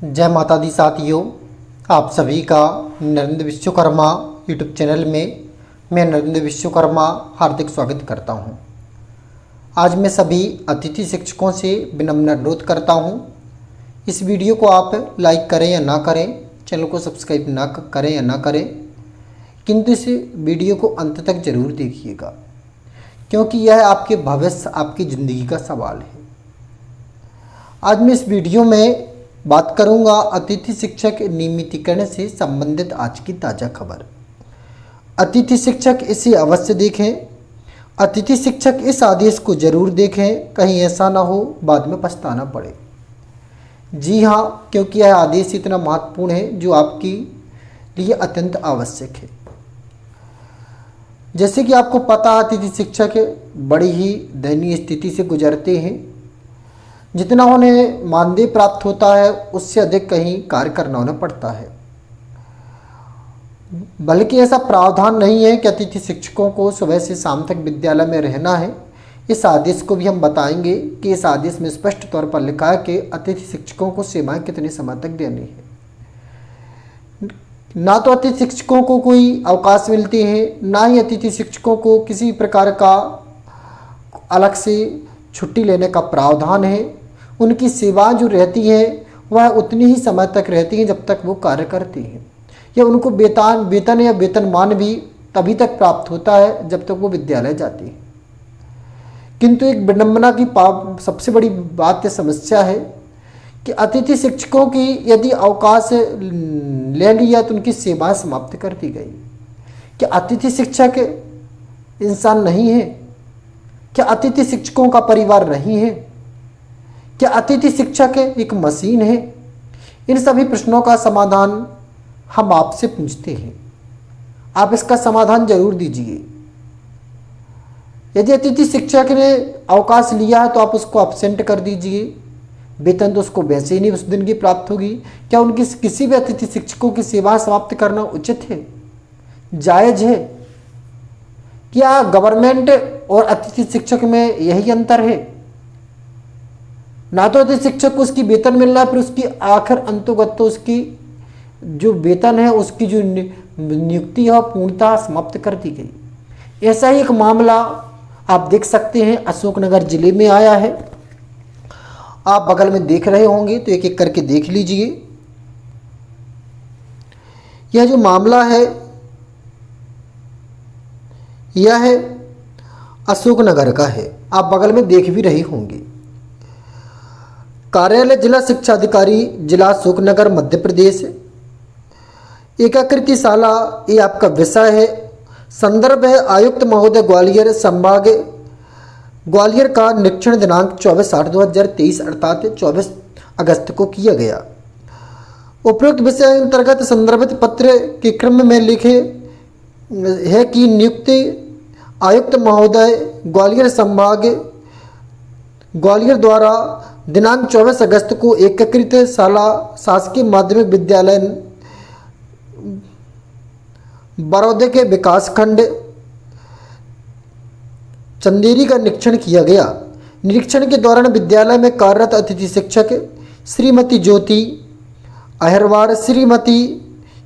जय माता दी साथियों, आप सभी का नरेंद्र विश्वकर्मा यूट्यूब चैनल में मैं नरेंद्र विश्वकर्मा हार्दिक स्वागत करता हूं। आज मैं सभी अतिथि शिक्षकों से विनम्र अनुरोध करता हूं, इस वीडियो को आप लाइक करें या ना करें, चैनल को सब्सक्राइब ना करें या ना करें, किंतु इस वीडियो को अंत तक ज़रूर देखिएगा, क्योंकि यह आपके भविष्य, आपकी ज़िंदगी का सवाल है। आज मैं इस वीडियो में बात करूंगा अतिथि शिक्षक नियमितीकरण से संबंधित आज की ताज़ा खबर। अतिथि शिक्षक इसे अवश्य देखें। अतिथि शिक्षक इस आदेश को जरूर देखें, कहीं ऐसा ना हो बाद में पछताना पड़े। जी हाँ, क्योंकि यह आदेश इतना महत्वपूर्ण है जो आपके लिए अत्यंत आवश्यक है। जैसे कि आपको पता, अतिथि शिक्षक बड़ी ही दयनीय स्थिति से गुजरते हैं। जितना उन्हें मानदेय प्राप्त होता है उससे अधिक कहीं कार्य करना उन्हें पड़ता है। बल्कि ऐसा प्रावधान नहीं है कि अतिथि शिक्षकों को सुबह से शाम तक विद्यालय में रहना है। इस आदेश को भी हम बताएंगे कि इस आदेश में स्पष्ट तौर पर लिखा है कि अतिथि शिक्षकों को सेवाएं कितने समय तक देनी है। ना तो अतिथि शिक्षकों को कोई अवकाश मिलते हैं, ना ही अतिथि शिक्षकों को किसी प्रकार का अलग से छुट्टी लेने का प्रावधान है। उनकी सेवा जो रहती है वह उतनी ही समय तक रहती है जब तक वो कार्य करते हैं, या उनको वेतन या वेतनमान भी तभी तक प्राप्त होता है जब तक वो विद्यालय जाते हैं। किंतु एक विडंबना की सबसे बड़ी बात या समस्या है कि अतिथि शिक्षकों की यदि अवकाश ले लिया तो उनकी सेवाएं समाप्त कर दी गई। क्या अतिथि शिक्षक इंसान नहीं है? क्या अतिथि शिक्षकों का परिवार नहीं है? क्या अतिथि शिक्षक एक मशीन है? इन सभी प्रश्नों का समाधान हम आपसे पूछते हैं। आप इसका समाधान जरूर दीजिए। यदि अतिथि शिक्षक ने अवकाश लिया है तो आप उसको अब्सेंट कर दीजिए। वेतन तो उसको वैसे ही नहीं उस दिन की प्राप्त होगी। क्या उनकी किसी भी अतिथि शिक्षकों की सेवा समाप्त करना उचित है, जायज है? क्या गवर्नमेंट और अतिथि शिक्षक में यही अंतर है? ना तो अतिथि शिक्षक को उसकी वेतन मिल रहा है, फिर उसकी आखिर अंतोगत तो उसकी जो वेतन है, उसकी जो नियुक्ति है पूर्णतः समाप्त कर दी गई। ऐसा ही एक मामला आप देख सकते हैं अशोकनगर जिले में आया है। आप बगल में देख रहे होंगे तो एक एक करके देख लीजिए। यह जो मामला है यह है अशोकनगर का है। आप बगल में देख भी रहे होंगे। कार्यालय जिला शिक्षा अधिकारी, जिला अशोकनगर, मध्य प्रदेश। एकाकृति शाला ये आपका विषय है। संदर्भ है आयुक्त महोदय ग्वालियर संभाग, ग्वालियर का निरीक्षण दिनांक 24/8/2023 अर्थात 24 अगस्त को किया गया। उपरोक्त विषय अंतर्गत संदर्भित पत्र के क्रम में लिखे है कि नियुक्ति आयुक्त महोदय ग्वालियर संभाग ग्वालियर द्वारा दिनांक 24 अगस्त को एकीकृत शाला शासकीय माध्यमिक विद्यालय बरौदे के विकास खंड चंदेरी का निरीक्षण किया गया। निरीक्षण के दौरान विद्यालय में कार्यरत अतिथि शिक्षक श्रीमती ज्योति अहिरवार, श्रीमती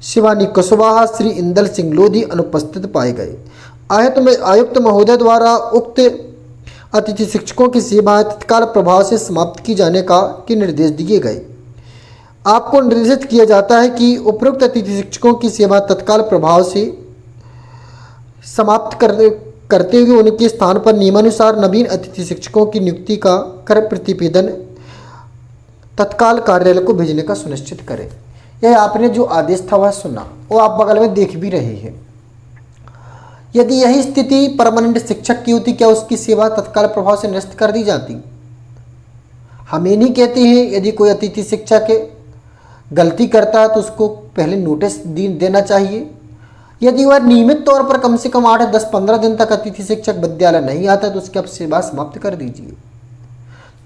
शिवानी कुशवाहा, श्री इंदल सिंह लोधी अनुपस्थित पाए गए। आयुक्त महोदय द्वारा उक्त अतिथि शिक्षकों की सेवाएं तत्काल प्रभाव से समाप्त की जाने के निर्देश दिए गए। आपको निर्देशित किया जाता है कि उपरोक्त अतिथि शिक्षकों की सेवा तत्काल प्रभाव से समाप्त करते हुए उनके स्थान पर नियमानुसार नवीन अतिथि शिक्षकों की नियुक्ति का कर प्रतिवेदन तत्काल कार्यालय को भेजने का सुनिश्चित करें। यह आपने जो आदेश था वह सुना, वो आप बगल में देख भी रहे हैं। यदि यही स्थिति परमानेंट शिक्षक की होती, क्या उसकी सेवा तत्काल प्रभाव से निरस्त कर दी जाती? हम ये नहीं कहते हैं यदि कोई अतिथि शिक्षक गलती करता है तो उसको पहले नोटिस देना चाहिए। यदि वह नियमित तौर पर कम से कम 8, 10, 15 दिन तक अतिथि शिक्षक विद्यालय नहीं आता तो उसकी आप सेवा समाप्त कर दीजिए।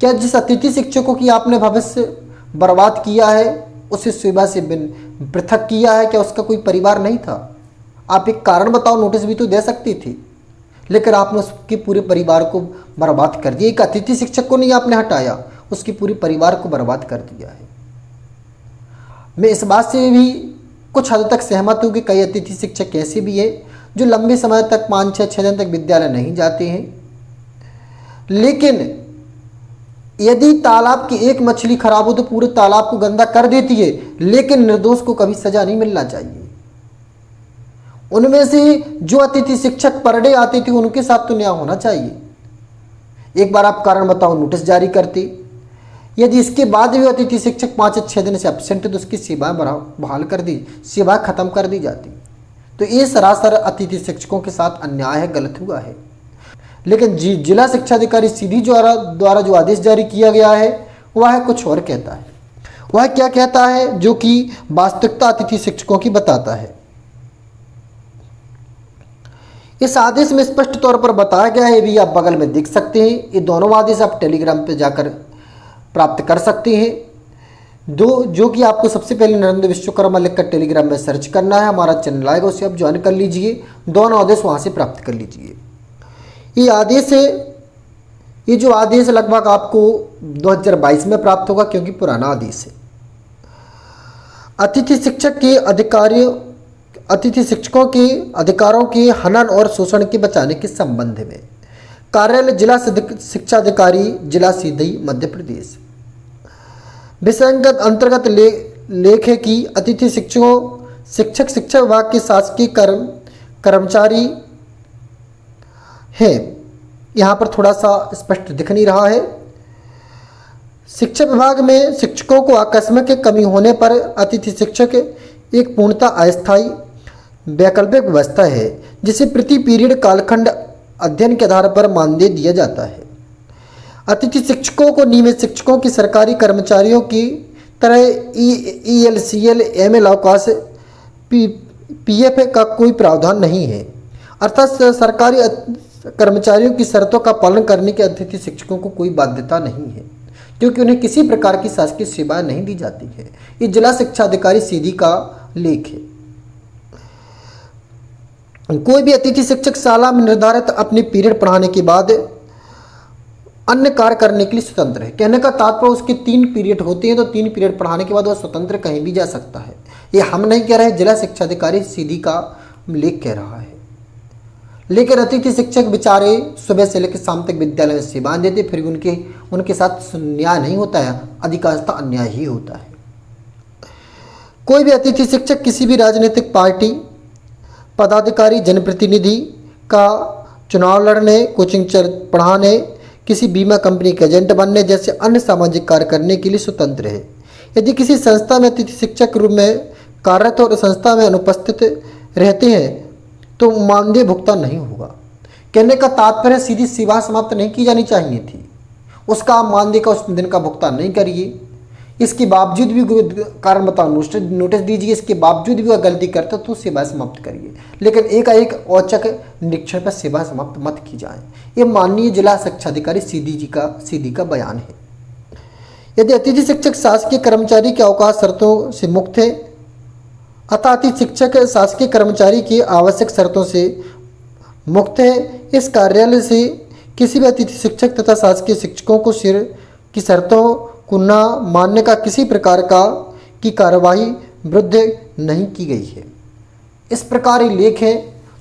क्या जिस अतिथि शिक्षकों की आपने भविष्य बर्बाद किया है उसे सेवा से पृथक किया है? क्या उसका कोई परिवार नहीं था? आप एक कारण बताओ, नोटिस भी तो दे सकती थी, लेकिन आपने उसके पूरे परिवार को बर्बाद कर दिया। एक अतिथि शिक्षक को नहीं आपने हटाया, उसके पूरे परिवार को बर्बाद कर दिया है। मैं इस बात से भी कुछ हद तक सहमत हूँ कि कई अतिथि शिक्षक ऐसे भी हैं जो लंबे समय तक 5-6 दिन तक विद्यालय नहीं जाते हैं, लेकिन यदि तालाब की एक मछली खराब हो तो पूरे तालाब को गंदा कर देती है, लेकिन निर्दोष को कभी सजा नहीं मिलना चाहिए। उनमें से जो अतिथि शिक्षक पर डे आते थे उनके साथ तो न्याय होना चाहिए। एक बार आप कारण बताओ नोटिस जारी करते, यदि इसके बाद भी अतिथि शिक्षक 5-6 दिन से एब्सेंट है तो उसकी सेवाएं बहाल कर दी, सेवाएं खत्म कर दी जाती। तो ये सरासर अतिथि शिक्षकों के साथ अन्याय है, गलत हुआ है। लेकिन जिला शिक्षा अधिकारी सीधी द्वारा जो आदेश जारी किया गया है वह कुछ और कहता है। वह क्या कहता है जो कि वास्तविकता अतिथि शिक्षकों की बताता है। इस आदेश में स्पष्ट तौर पर बताया गया है, भी आप बगल में देख सकते हैं। ये दोनों आदेश आप टेलीग्राम पे जाकर प्राप्त कर सकते हैं। जो कि आपको सबसे पहले नरेंद्र विश्वकर्मा लिखकर टेलीग्राम में सर्च करना है, हमारा चैनल आएगा, उसे आप ज्वाइन कर लीजिए। दोनों आदेश वहाँ से प्राप्त कर लीजिए। ये आदेश है, ये जो आदेश लगभग आपको 2022 में प्राप्त होगा क्योंकि पुराना आदेश है। अतिथि शिक्षकों के अधिकारों के हनन और शोषण के बचाने के संबंध में कार्यालय जिला शिक्षा अधिकारी, जिला सीधी, मध्य प्रदेश। विषय अंतर्गत लेख है कि अतिथि शिक्षक शिक्षा विभाग के शासकीय कर्मचारी हैं। यहाँ पर थोड़ा सा स्पष्ट दिख नहीं रहा है। शिक्षा विभाग में शिक्षकों को आकस्मिक कमी होने पर अतिथि शिक्षक एक पूर्णतः अस्थायी वैकल्पिक व्यवस्था है, जिसे प्रति पीरियड कालखंड अध्ययन के आधार पर मानदेय दिया जाता है। अतिथि शिक्षकों को नियमित शिक्षकों की सरकारी कर्मचारियों की तरह ELCL, ML अवकाश, PF का कोई प्रावधान नहीं है। अर्थात सरकारी कर्मचारियों की शर्तों का पालन करने के अतिथि शिक्षकों को कोई बाध्यता नहीं है, क्योंकि उन्हें किसी प्रकार की शासकीय सेवाएं नहीं दी जाती है। ये जिला शिक्षा अधिकारी सीधी का लेख है। कोई भी अतिथि शिक्षक शाला में निर्धारित अपने पीरियड पढ़ाने के बाद अन्य कार्य करने के लिए स्वतंत्र है। कहने का तात्पर्य उसके 3 पीरियड होते हैं, तो 3 पीरियड पढ़ाने के बाद वह स्वतंत्र कहीं भी जा सकता है। ये हम नहीं कह रहे, जिला शिक्षा अधिकारी सीधी का लेख कह रहा है। लेकिन अतिथि शिक्षक बेचारे सुबह से लेकर शाम तक विद्यालय में सेवाएं देते, फिर उनके साथ न्याय नहीं होता है, अधिकांशतः अन्याय ही होता है। कोई भी अतिथि शिक्षक किसी भी राजनीतिक पार्टी, पदाधिकारी, जनप्रतिनिधि का चुनाव लड़ने, कोचिंग पढ़ाने, किसी बीमा कंपनी के एजेंट बनने जैसे अन्य सामाजिक कार्य करने के लिए स्वतंत्र है। यदि किसी संस्था में अतिथि शिक्षक रूप में कार्यरत और संस्था में अनुपस्थित रहते हैं तो मानदेय भुगतान नहीं होगा। कहने का तात्पर्य सीधी सेवा समाप्त नहीं की जानी चाहिए थी, उसका मानदेय का उस दिन का भुगतान नहीं करिए। इसके बावजूद भी कारण बताओ नोटिस दीजिए, इसके बावजूद भी वह गलती करता तो सेवा समाप्त करिए, लेकिन एकाएक औचक निरीक्षण पर सेवा समाप्त मत की जाए। ये माननीय जिला शिक्षा अधिकारी सीधी का बयान है। यदि अतिथि शिक्षक शासकीय कर्मचारी के अवकाश शर्तों से मुक्त है, अतः अतिथि शिक्षक शासकीय कर्मचारी की आवश्यक शर्तों से मुक्त है। इस कार्यालय से किसी भी अतिथि शिक्षक तथा शासकीय शिक्षकों को की शर्तों को न मानने का किसी प्रकार की कार्यवाही विरुद्ध नहीं की गई है। इस प्रकार ये लेख है।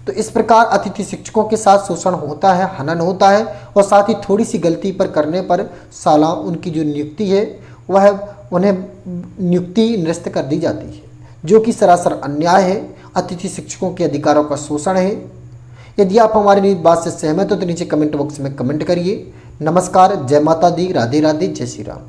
तो इस प्रकार अतिथि शिक्षकों के साथ शोषण होता है, हनन होता है, और साथ ही थोड़ी सी गलती पर करने पर साला उनकी जो नियुक्ति है वह उन्हें नियुक्ति निरस्त कर दी जाती है, जो कि सरासर अन्याय है, अतिथि शिक्षकों के अधिकारों का शोषण है। यदि आप हमारी बात से सहमत हो तो नीचे कमेंट बॉक्स में कमेंट करिए। नमस्कार, जय माता दी, राधे राधे, जय श्री राम।